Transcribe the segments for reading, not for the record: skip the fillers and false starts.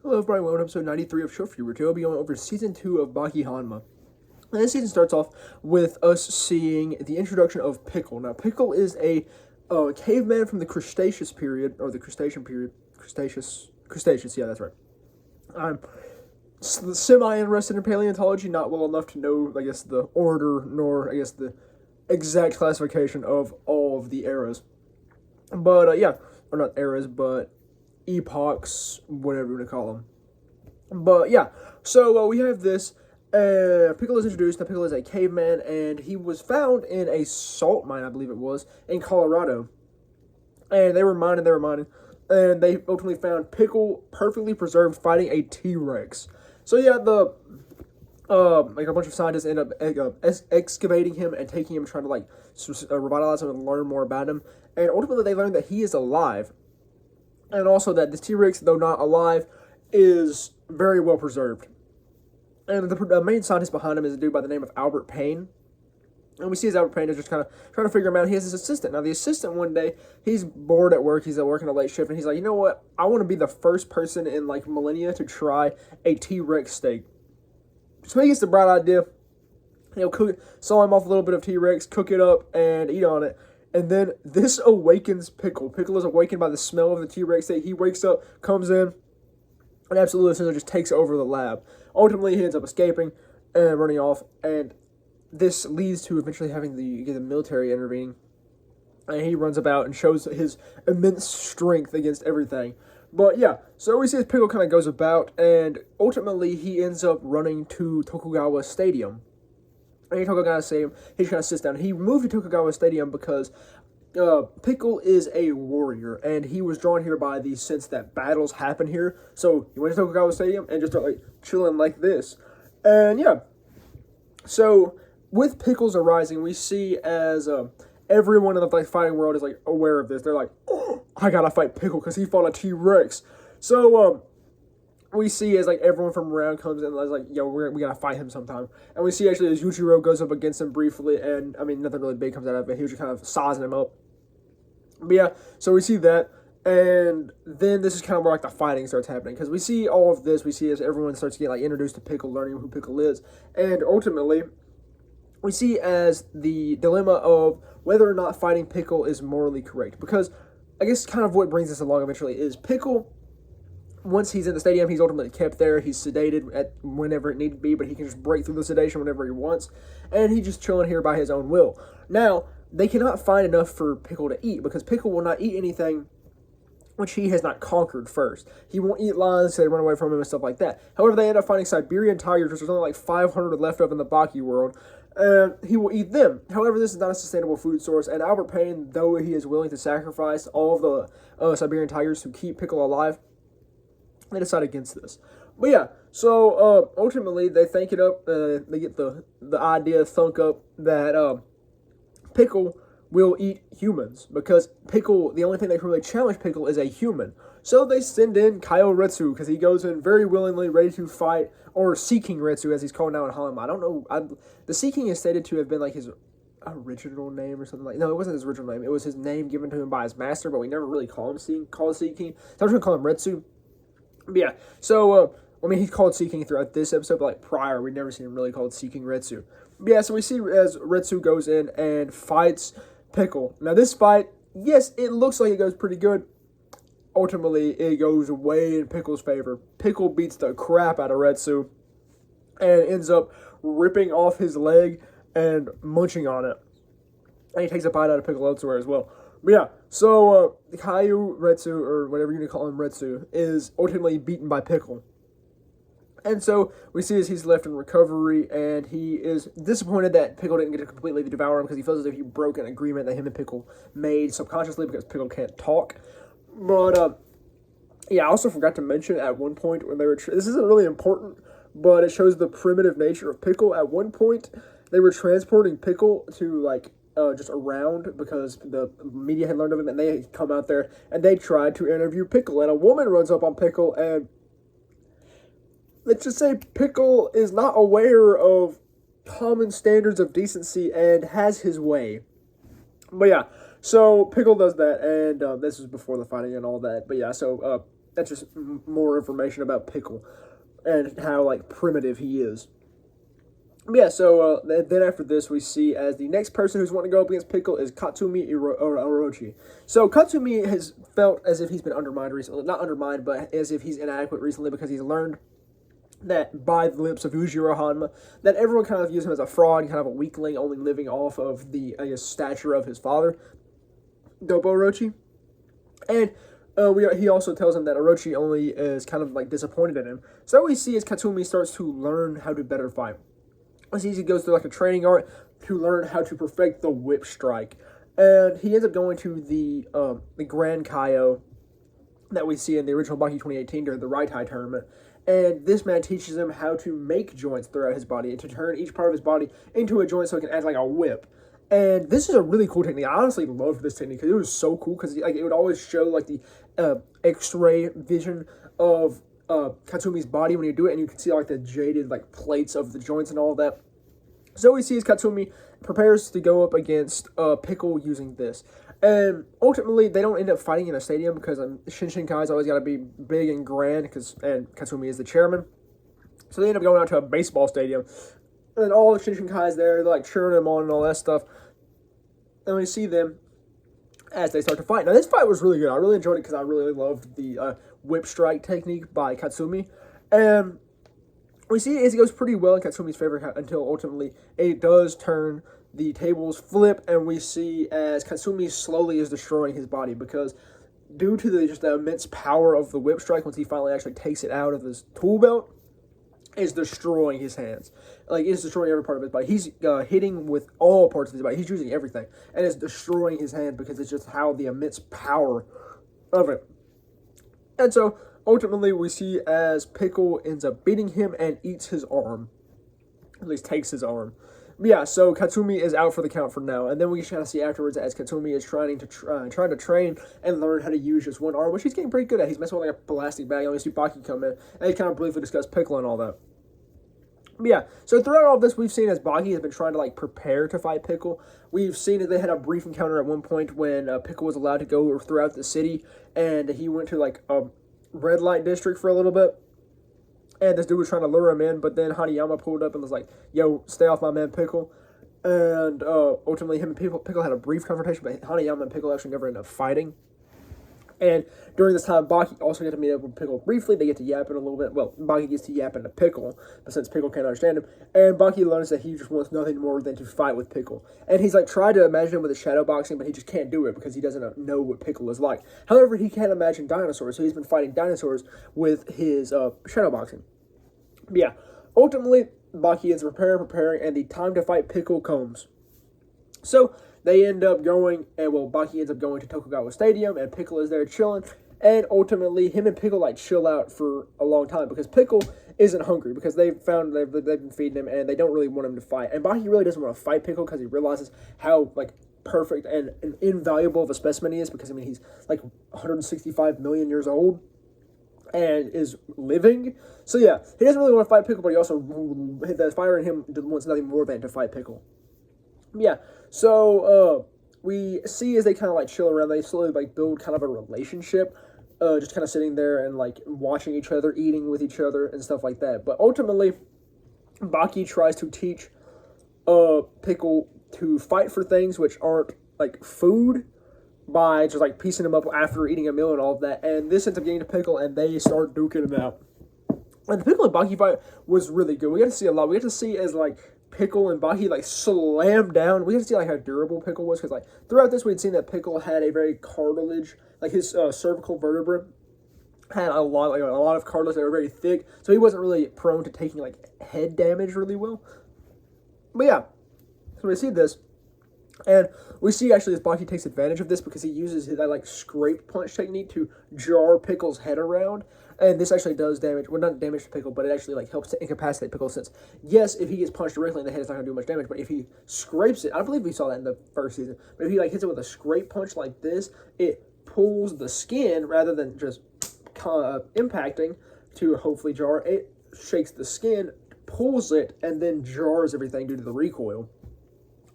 Hello everybody, welcome to episode 93 of Show For You. We're going to be going over season 2 of Baki Hanma. And this season starts off with us seeing the introduction of Pickle. Now, Pickle is a caveman from the Cretaceous period, or the Crustacean period. Cretaceous, yeah, that's right. I'm semi-interested in paleontology, not well enough to know, I guess, the order, nor, I guess, the exact classification of all of the eras. But, yeah, or not eras, but epochs, whatever you want to call them. But yeah, so we have this. Pickle is introduced. Now, Pickle is a caveman, and he was found in a salt mine, I believe it was, in Colorado. And they were mining, and they ultimately found Pickle perfectly preserved fighting a T-Rex. So yeah, like a bunch of scientists end up excavating him and taking him, trying to revitalize him and learn more about him. And ultimately, they learned that he is alive. And also that this T-Rex, though not alive, is very well preserved. And the main scientist behind him is a dude by the name of Albert Payne. And we see as Albert Payne is just kind of trying to figure him out. He has his assistant. Now, the assistant one day, he's bored at work. He's working a late shift. And he's like, you know what? I want to be the first person in, millennia to try a T-Rex steak. So he gets the bright idea. Saw him off a little bit of T-Rex, cook it up, and eat on it. And then this awakens Pickle. Pickle is awakened by the smell of the T-Rex steak. He wakes up, comes in, and absolutely essentially just takes over the lab. Ultimately, he ends up escaping and running off. And this leads to eventually having the military intervening. And he runs about and shows his immense strength against everything. But yeah, so we see as Pickle kind of goes about, and ultimately he ends up running to Tokugawa Stadium. And Tokugawa Stadium, he just kind of sits down. He moved to Tokugawa Stadium because Pickle is a warrior, and he was drawn here by the sense that battles happen here. So he went to Tokugawa Stadium and just started chilling like this. And yeah, so with Pickle's arising, we see as everyone in the fighting world is aware of this. They're like, oh, I gotta fight Pickle because he fought a T-Rex. So we see as everyone from around comes in and is yo, we gotta fight him sometime. And we see actually as Yuichiro goes up against him briefly, and I mean nothing really big comes out of it. He was just kind of sizing him up. But yeah, so we see that, and then this is kind of where the fighting starts happening, because we see all of this. We see as everyone starts to get introduced to Pickle, learning who Pickle is, and ultimately we see as the dilemma of whether or not fighting Pickle is morally correct. Because I guess kind of what brings us along eventually is Pickle, once he's in the stadium, he's ultimately kept there. He's sedated at whenever it needs to be, but he can just break through the sedation whenever he wants. And he's just chilling here by his own will. Now, they cannot find enough for Pickle to eat, because Pickle will not eat anything which he has not conquered first. He won't eat lions, so they run away from him and stuff like that. However, they end up finding Siberian tigers, which there's only 500 left of in the Baki world, and he will eat them. However, this is not a sustainable food source, and Albert Payne, though he is willing to sacrifice all of the Siberian tigers to keep Pickle alive, they decide against this. But yeah, so ultimately they think it up. They get the idea thunk up that Pickle will eat humans, because Pickle, the only thing that can really challenge Pickle is a human. So they send in Kyo Retsu, because he goes in very willingly, ready to fight, or Seeking Retsu, as he's called now in Hanma. I don't know. The Seeking is stated to have been his original name or something no, it wasn't his original name. It was his name given to him by his master, but we never really call him Seeking. So I'm just going to call him Retsu. But yeah, so, I mean, he's called Seeking throughout this episode, but prior, we'd never seen him really called Seeking Retsu. But yeah, so we see as Retsu goes in and fights Pickle. Now, this fight, yes, it looks like it goes pretty good. Ultimately, it goes way in Pickle's favor. Pickle beats the crap out of Retsu and ends up ripping off his leg and munching on it. And he takes a bite out of Pickle elsewhere as well. But yeah, so Kyo Retsu, or whatever you need to call him, Retsu, is ultimately beaten by Pickle. And so we see as he's left in recovery, and he is disappointed that Pickle didn't get to completely devour him, because he feels as if he broke an agreement that him and Pickle made subconsciously, because Pickle can't talk. But yeah, I also forgot to mention at one point when they were this isn't really important, but it shows the primitive nature of Pickle. At one point, they were transporting Pickle to just around, because the media had learned of him, and they come out there and they tried to interview Pickle, and a woman runs up on Pickle, and let's just say Pickle is not aware of common standards of decency and has his way. But yeah, so Pickle does that, and this was before the fighting and all that. But yeah, so that's just more information about Pickle and how like primitive he is. Yeah, so then after this, we see as the next person who's wanting to go up against Pickle is Katsumi Orochi. So Katsumi has felt as if he's been undermined recently. Not undermined, but as if he's inadequate recently because he's learned that by the lips of Ujiro Hanma, that everyone kind of views him as a fraud, kind of a weakling, only living off of the, I guess, stature of his father, Dopo Orochi. And he also tells him that Orochi only is kind of like disappointed in him. So what we see is Katsumi starts to learn how to better fight. As he goes through like a training art to learn how to perfect the whip strike, and he ends up going to the Grand Kaio that we see in the original Baki 2018 during the Raitai tournament. And this man teaches him how to make joints throughout his body and to turn each part of his body into a joint so it can act like a whip. And this is a really cool technique. I honestly loved this technique because it was so cool because like it would always show like the X-ray vision of Katsumi's body when you do it, and you can see like the jaded like plates of the joints and all of that. So we see as Katsumi prepares to go up against Pickle using this. And ultimately, they don't end up fighting in a stadium because Shinshinkai's always got to be big and grand and Katsumi is the chairman. So they end up going out to a baseball stadium. And all the Shinshinkai's there, they're like cheering them on and all that stuff. And we see them as they start to fight. Now, this fight was really good. I really enjoyed it because I really loved the whip strike technique by Katsumi. And we see it goes pretty well in Katsumi's favor until ultimately it does turn, the tables flip, and we see as Katsumi slowly is destroying his body because due to the immense power of the whip strike, once he finally actually takes it out of his tool belt, is destroying his hands. Like, it's destroying every part of his body. He's hitting with all parts of his body. He's using everything. And it's destroying his hands because it's just how the immense power of it. And so, ultimately, we see as Pickle ends up beating him and eats his arm. At least takes his arm. But yeah, so Katsumi is out for the count for now. And then we kind of see afterwards as Katsumi is trying to train and learn how to use just one arm, which he's getting pretty good at. He's messing with like a plastic bag. And we see Baki come in. And he kind of briefly discuss Pickle and all that. But yeah, so throughout all of this, we've seen as Baki has been trying to like prepare to fight Pickle. We've seen that they had a brief encounter at one point when Pickle was allowed to go throughout the city. And he went to like a red light district for a little bit. And this dude was trying to lure him in, but then Hanayama pulled up and was like, yo, stay off my man Pickle. And ultimately, him and Pickle had a brief confrontation, but Hanayama and Pickle actually never ended up fighting. And during this time, Baki also got to meet up with Pickle briefly. They get to yapping a little bit. Well, Baki gets to yapping to Pickle, but since Pickle can't understand him. And Baki learns that he just wants nothing more than to fight with Pickle. And he's like tried to imagine him with a shadow boxing, but he just can't do it because he doesn't know what Pickle is like. However, he can't imagine dinosaurs, so he's been fighting dinosaurs with his shadow boxing. But yeah, ultimately, Baki is preparing, and the time to fight Pickle comes. So they end up going, and well, Baki ends up going to Tokugawa Stadium, and Pickle is there chilling. And ultimately, him and Pickle like chill out for a long time because Pickle isn't hungry because they've been feeding him, and they don't really want him to fight. And Baki really doesn't want to fight Pickle because he realizes how like perfect and invaluable of a specimen he is. Because I mean, he's like 165 million years old and is living. So yeah, he doesn't really want to fight Pickle, but he also, the fire in him wants nothing more than to fight Pickle. Yeah, so we see as they kind of like chill around, they slowly like build kind of a relationship, just kind of sitting there and like watching each other, eating with each other and stuff like that. But ultimately, Baki tries to teach Pickle to fight for things which aren't like food, by just like piecing him up after eating a meal and all of that. And this ends up getting to Pickle, and they start duking him out. And the Pickle and Baki fight was really good. We got to see a lot. We got to see as like Pickle and Baki like slam down. We got to see like how durable Pickle was, because like throughout this we'd seen that Pickle had a very cartilage, like his cervical vertebra had a lot of cartilage that were very thick, so he wasn't really prone to taking like head damage really well. But yeah, so we see this. And we see actually as Baki takes advantage of this because he uses his like scrape punch technique to jar Pickle's head around. And this actually does damage, well not damage to Pickle, but it actually like helps to incapacitate Pickle, since yes, if he gets punched directly in the head, it's not going to do much damage, but if he scrapes it, I believe we saw that in the first season, but if he like hits it with a scrape punch like this, it pulls the skin rather than just impacting to hopefully jar. It shakes the skin, pulls it, and then jars everything due to the recoil.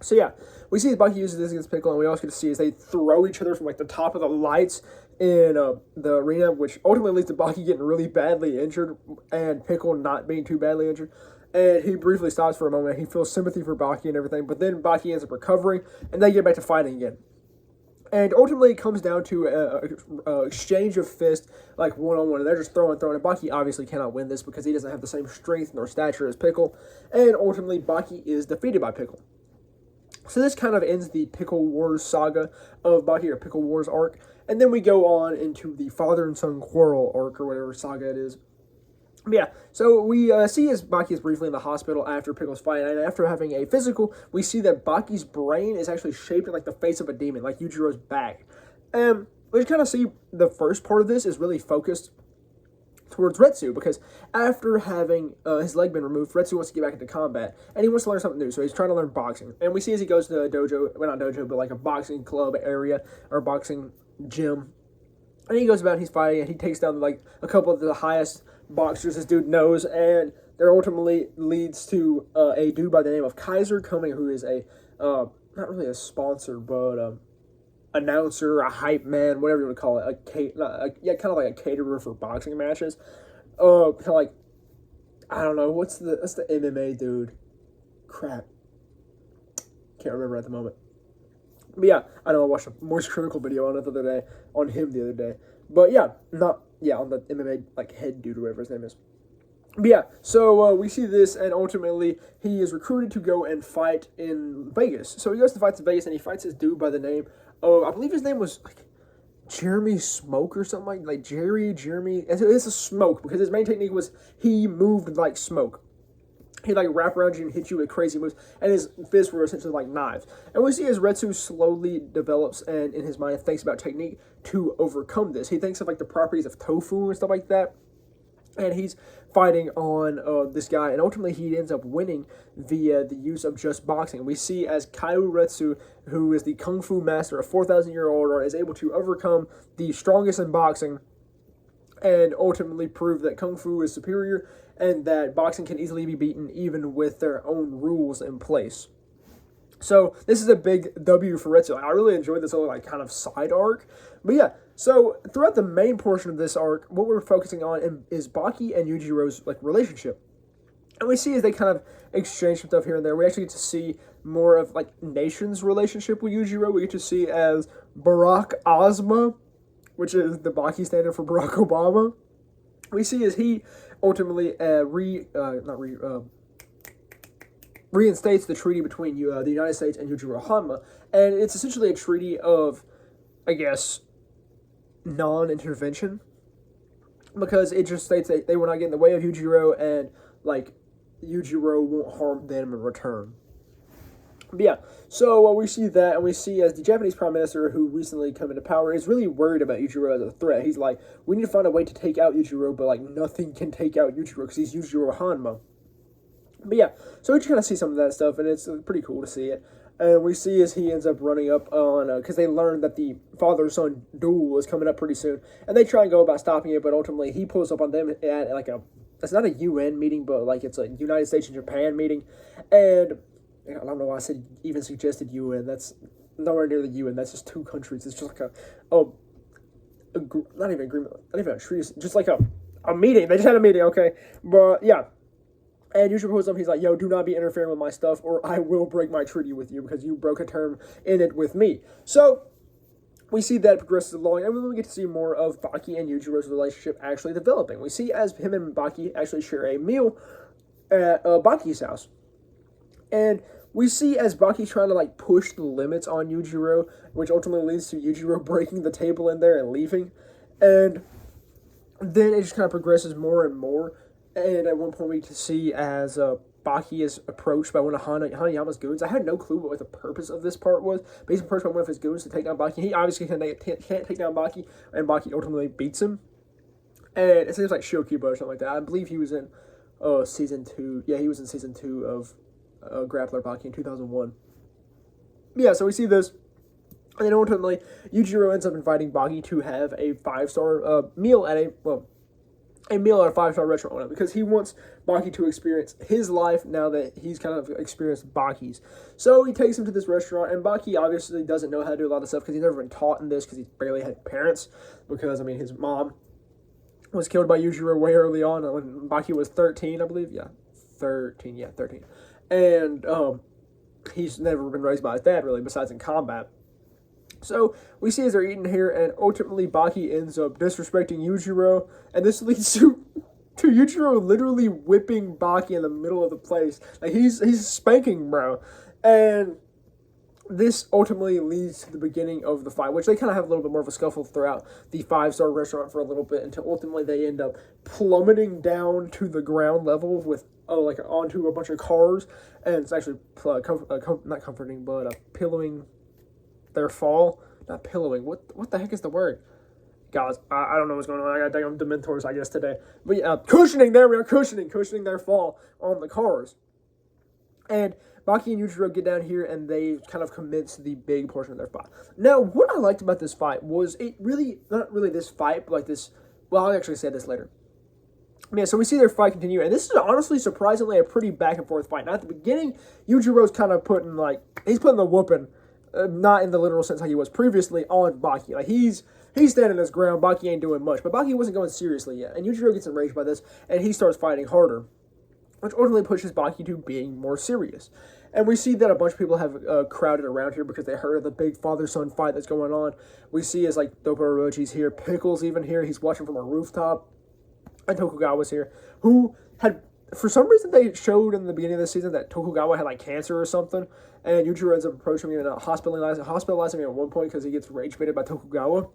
So yeah, we see Baki uses this against Pickle, and we also get to see as they throw each other from like the top of the lights in the arena, which ultimately leads to Baki getting really badly injured and Pickle not being too badly injured. And he briefly stops for a moment. He feels sympathy for Baki and everything, but then Baki ends up recovering, and they get back to fighting again. And ultimately, it comes down to a exchange of fists, like one-on-one. And they're just throwing. And Baki obviously cannot win this because he doesn't have the same strength nor stature as Pickle. And ultimately, Baki is defeated by Pickle. So this kind of ends the Pickle Wars saga of Baki, or Pickle Wars arc. And then we go on into the father and son quarrel arc, or whatever saga it is. But yeah, so we see as Baki is briefly in the hospital after Pickle's fight, and after having a physical, we see that Baki's brain is actually shaped like the face of a demon, like Yujiro's back. And we kind of see the first part of this is really focused towards Retsu, because after having his leg been removed, Retsu wants to get back into combat, and he wants to learn something new, so he's trying to learn boxing. And we see as he goes to a dojo, well, not dojo, but like a boxing club area, or boxing gym, and he goes about and he's fighting, and he takes down like a couple of the highest boxers this dude knows, and there ultimately leads to a dude by the name of Kaiser coming, who is a not really a sponsor, but announcer, a hype man, whatever you want to call it, kind of like a caterer for boxing matches. Kind of like, I don't know, what's the MMA dude? Crap, can't remember at the moment. But yeah, I know I watched a Moist Critical video on it on him the other day. But yeah, on the MMA like head dude or whatever his name is. But yeah, so we see this, and ultimately he is recruited to go and fight in Vegas. So he goes to fight in Vegas, and he fights this dude by the name of, I believe his name was like Jeremy Smoke or something like Jeremy. It's a Smoke, because his main technique was he moved like smoke. He'd like wrap around you and hit you with crazy moves, and his fists were essentially like knives. And we see as Retsu slowly develops and in his mind thinks about technique to overcome this. He thinks of like the properties of tofu and stuff like that, and he's fighting on this guy, and ultimately he ends up winning via the use of just boxing. We see as Kaiu Retsu, who is the kung fu master, a 4,000-year-old, is able to overcome the strongest in boxing and ultimately prove that kung fu is superior and that boxing can easily be beaten even with their own rules in place. So this is a big W for Retsu. I really enjoyed this little like kind of side arc. But yeah, so throughout the main portion of this arc, what we're focusing on is Baki and Yujiro's like relationship. And we see as they kind of exchange some stuff here and there. We actually get to see more of like Nation's relationship with Yujiro. We get to see as Barack Ozma, which is the Baki standard for Barack Obama. We see as he ultimately reinstates the treaty between the United States and Yujiro Hanma, and it's essentially a treaty of, I guess, non-intervention, because it just states that they will not get in the way of Yujiro, and like Yujiro won't harm them in return. But yeah, so we see that, and we see as the Japanese Prime Minister, who recently come into power, is really worried about Yujiro as a threat. He's like, we need to find a way to take out Yujiro, but like nothing can take out Yujiro because he's Yujiro Hanma. But yeah, so we just kind of see some of that stuff, and it's pretty cool to see it. And we see as he ends up running up on, because they learned that the father-son duel is coming up pretty soon, and they try and go about stopping it, but ultimately he pulls up on them at like it's not a UN meeting, but like it's a United States and Japan meeting, and I don't know why I said even suggested UN. That's nowhere near the UN. That's just two countries. It's just like not even agreement, not even a treaty, just like a meeting. They just had a meeting, okay? But yeah. And Yujiro pulls up, he's like, yo, do not be interfering with my stuff, or I will break my treaty with you, because you broke a term in it with me. So, we see that progresses along, and we get to see more of Baki and Yujiro's relationship actually developing. We see as him and Baki actually share a meal at Baki's house. And we see as Baki's trying to like push the limits on Yujiro, which ultimately leads to Yujiro breaking the table in there and leaving. And then it just kind of progresses more and more. And at one point we get to see as Baki is approached by one of Hanayama's goons. I had no clue what the purpose of this part was, but he's approached by one of his goons to take down Baki. He obviously can't take down Baki, and Baki ultimately beats him. And it seems like Shiokubo or something like that. I believe he was in season 2. Yeah, he was in season 2 of Grappler Baki in 2001. Yeah, so we see this. And then ultimately, Yujiro ends up inviting Baki to have a 5-star meal at a meal at a 5-star restaurant because he wants Baki to experience his life now that he's kind of experienced Baki's. So he takes him to this restaurant, and Baki obviously doesn't know how to do a lot of stuff because he's never been taught in this because he barely had parents. Because, I mean, his mom was killed by Yujiro way early on when Baki was 13, I believe. Yeah, 13. Yeah, 13. And he's never been raised by his dad, really, besides in combat. So we see as they're eating here, and ultimately Baki ends up disrespecting Yujiro, and this leads to Yujiro literally whipping Baki in the middle of the place. Like he's spanking bro, and this ultimately leads to the beginning of the fight, which they kind of have a little bit more of a scuffle throughout the 5-star restaurant for a little bit until ultimately they end up plummeting down to the ground level with like onto a bunch of cars, and it's actually not comforting, but pillowing their fall. Not pillowing. What the heck is the word? Guys, I don't know what's going on. I got damn Dementors, I guess, today. But yeah, cushioning. There we are, cushioning their fall on the cars. And Baki and Yujiro get down here, and they kind of commence the big portion of their fight. Now, what I liked about this fight was it really, not really this fight, but like this, well, I'll actually say this later. Yeah, so we see their fight continue, and this is honestly, surprisingly, a pretty back and forth fight. Now, at the beginning, Yujiro's kind of putting the whooping, not in the literal sense how he was previously, on Baki. Like, he's standing his ground, Baki ain't doing much, but Baki wasn't going seriously yet, and Yujiro gets enraged by this, and he starts fighting harder, which ultimately pushes Baki to being more serious. And we see that a bunch of people have crowded around here because they heard of the big father-son fight that's going on. We see as, like, Dopporochi's here, Pickle's even here, he's watching from a rooftop, and Tokugawa's here, who had, for some reason, they showed in the beginning of the season that Tokugawa had, like, cancer or something, and Yujiro ends up approaching him and hospitalizing him at one point because he gets rage-baited by Tokugawa.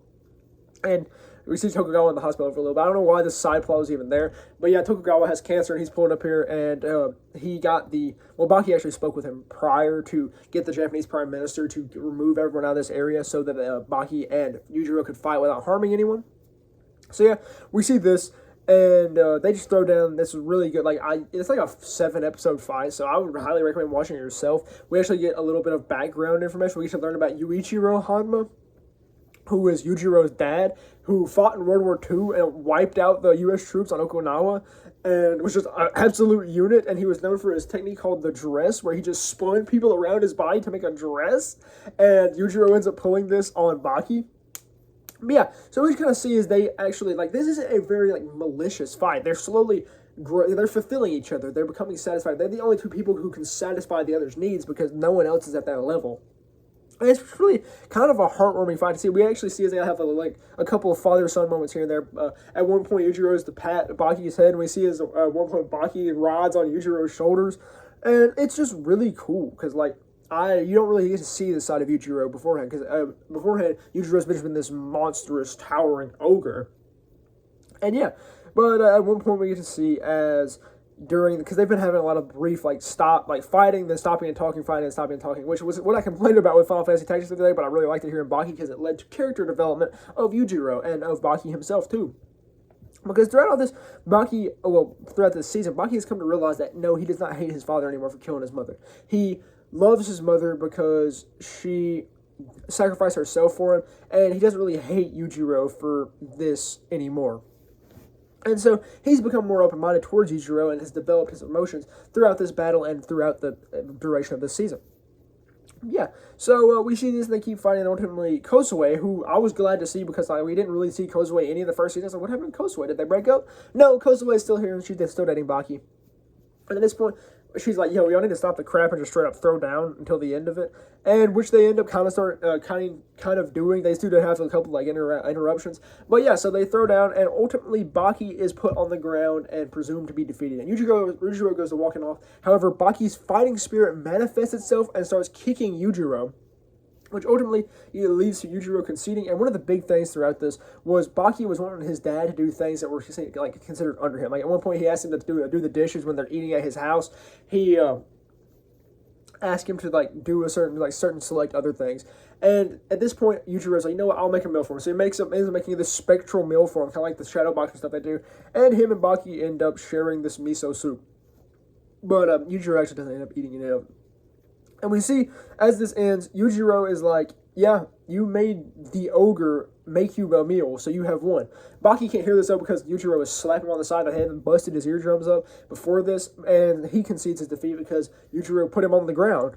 And we see Tokugawa in the hospital for a little bit. I don't know why this side plot was even there, but yeah, Tokugawa has cancer, and he's pulling up here, and he got Baki actually spoke with him prior to get the Japanese Prime Minister to remove everyone out of this area so that Baki and Yujiro could fight without harming anyone. So yeah, we see this, and they just throw down. This is really good. It's like a 7-episode fight, so I would highly recommend watching it yourself. We actually get a little bit of background information. We get to learn about Yuichiro Hanma, who is Yujiro's dad, who fought in World War II and wiped out the U.S. troops on Okinawa, and was just an absolute unit, and he was known for his technique called the dress, where he just spun people around his body to make a dress, and Yujiro ends up pulling this on Baki. But yeah, so what you kind of see is they actually, this isn't a very, malicious fight. They're slowly they're fulfilling each other. They're becoming satisfied. They're the only two people who can satisfy the other's needs because no one else is at that level. And it's really kind of a heartwarming fight to see. We actually see as they have a couple of father-son moments here and there. At one point, Yujiro is to pat Baki's head, and we see as at one point Baki rides on Yujiro's shoulders, and it's just really cool because you don't really get to see the side of Yujiro beforehand because beforehand Yujiro's been this monstrous, towering ogre, and yeah. But at one point we get to see as because they've been having a lot of brief fighting, then stopping and talking, fighting and stopping and talking, which was what I complained about with Final Fantasy Tactics the other day, but I really liked it here in Baki because it led to character development of Yujiro and of Baki himself too. Because throughout this season, Baki has come to realize that no, he does not hate his father anymore for killing his mother. He loves his mother because she sacrificed herself for him, and he doesn't really hate Yujiro for this anymore. And so he's become more open-minded towards Yujiro and has developed his emotions throughout this battle and throughout the duration of this season. Yeah, so we see this and they keep fighting, and ultimately Kosuke, who I was glad to see because we didn't really see Kosuke any of the first seasons. What happened to Kosuke? Did they break up? No, Kosuke is still here and she's still dating Baki. And at this point, she's like, yo, y'all need to stop the crap and just straight up throw down until the end of it. And which they end up kind of doing. They do have a couple interruptions. But yeah, so they throw down, and ultimately Baki is put on the ground and presumed to be defeated. And Yujiro goes to walking off. However, Baki's fighting spirit manifests itself and starts kicking Yujiro, which ultimately leads to Yujiro conceding. And one of the big things throughout this was Baki was wanting his dad to do things that were considered under him. At one point, he asked him to do the dishes when they're eating at his house. He asked him to do a certain select other things. And at this point, Yujiro's like, you know what, I'll make a meal for him. So he ends up making this spectral meal for him, kind of like the shadow boxing stuff they do. And him and Baki end up sharing this miso soup. But Yujiro actually doesn't end up eating it. And we see, as this ends, Yujiro is like, yeah, You made the ogre make you a meal, so you have won. Baki can't hear this though because Yujiro was slapping him on the side of the head and busted his eardrums up before this, and he concedes his defeat because Yujiro put him on the ground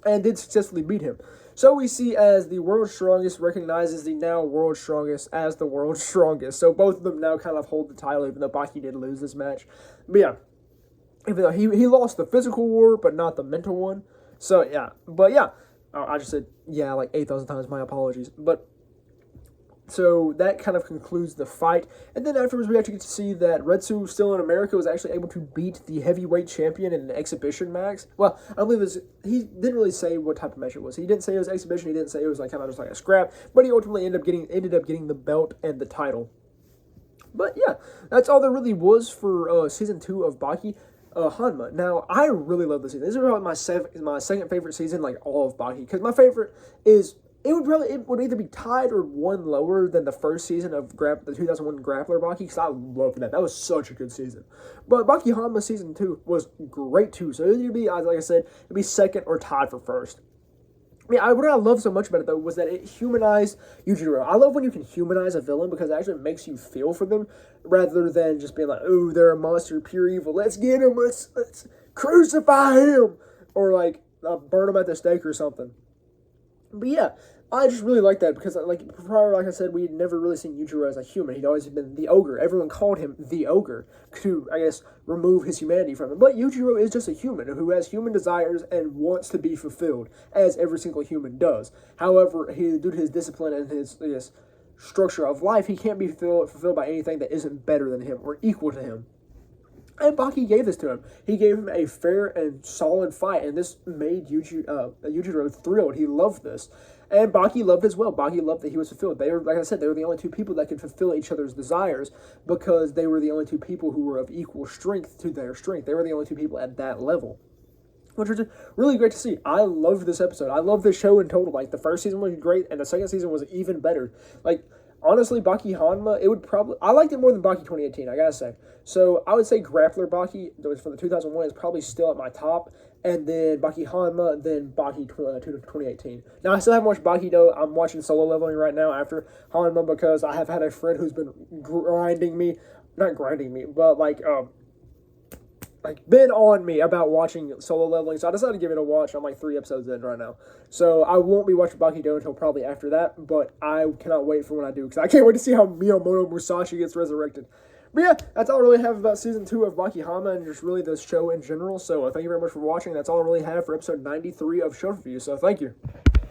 and did successfully beat him. So we see as the world's strongest recognizes the now world's strongest as the world's strongest. So both of them now kind of hold the title, even though Baki did lose this match. But yeah, even though he lost the physical war, but not the mental one. So yeah, but yeah, I just said yeah like 8,000 times. My apologies. But so that kind of concludes the fight. And then afterwards, we actually get to see that Retsu, still in America, was actually able to beat the heavyweight champion in an exhibition match. Well, I believe it was, he didn't really say what type of match it was. He didn't say it was exhibition. He didn't say it was like kind of just like a scrap. But he ultimately ended up getting the belt and the title. But yeah, that's all there really was for season 2 of Baki Hanma. Now, I really love this season. This is probably my second favorite season, like all of Baki. Because my favorite is... It would either be tied or one lower than the first season of the 2001 Grappler Baki, because I loved that. That was such a good season. But Baki Hanma season 2 was great too. So it would be, like I said, it'd be second or tied for first. I mean, what I love so much about it though was that it humanized Yujiro. I love when you can humanize a villain because it actually makes you feel for them rather than just being like, oh, they're a monster, pure evil. Let's get him. Let's crucify him, or like burn him at the stake or something. But yeah, I just really like that because, like prior, like I said, we had never really seen Yujiro as a human. He'd always been the ogre. Everyone called him the ogre to, I guess, remove his humanity from him. But Yujiro is just a human who has human desires and wants to be fulfilled, as every single human does. However, due to his discipline and his, I guess, structure of life, he can't be fulfilled by anything that isn't better than him or equal to him. And Baki gave this to him. He gave him a fair and solid fight, and this made Yujiro thrilled. He loved this. And Baki loved as well. Baki loved that he was fulfilled. They were, like I said, they were the only two people that could fulfill each other's desires because they were the only two people who were of equal strength to their strength. They were the only two people at that level, which was really great to see. I loved this episode. I loved this show in total. Like, the first season was great, and the second season was even better. Like, honestly, Baki Hanma, I liked it more than Baki 2018, I gotta say. So, I would say Grappler Baki, that was from the 2001, is probably still at my top. And then Baki Hanma, then Baki 2018. Now, I still haven't watched Baki, though. I'm watching Solo Leveling right now after Hanma because I have had a friend who's been not grinding me, but been on me about watching Solo Leveling, so I decided to give it a watch. I'm like 3 episodes in right now. So I won't be watching Baki Do until probably after that, but I cannot wait for when I do, because I can't wait to see how Miyamoto Musashi gets resurrected. But yeah, that's all I really have about Season 2 of Baki Hanma and just really the show in general. So thank you very much for watching. That's all I really have for episode 93 of Show Review. So thank you.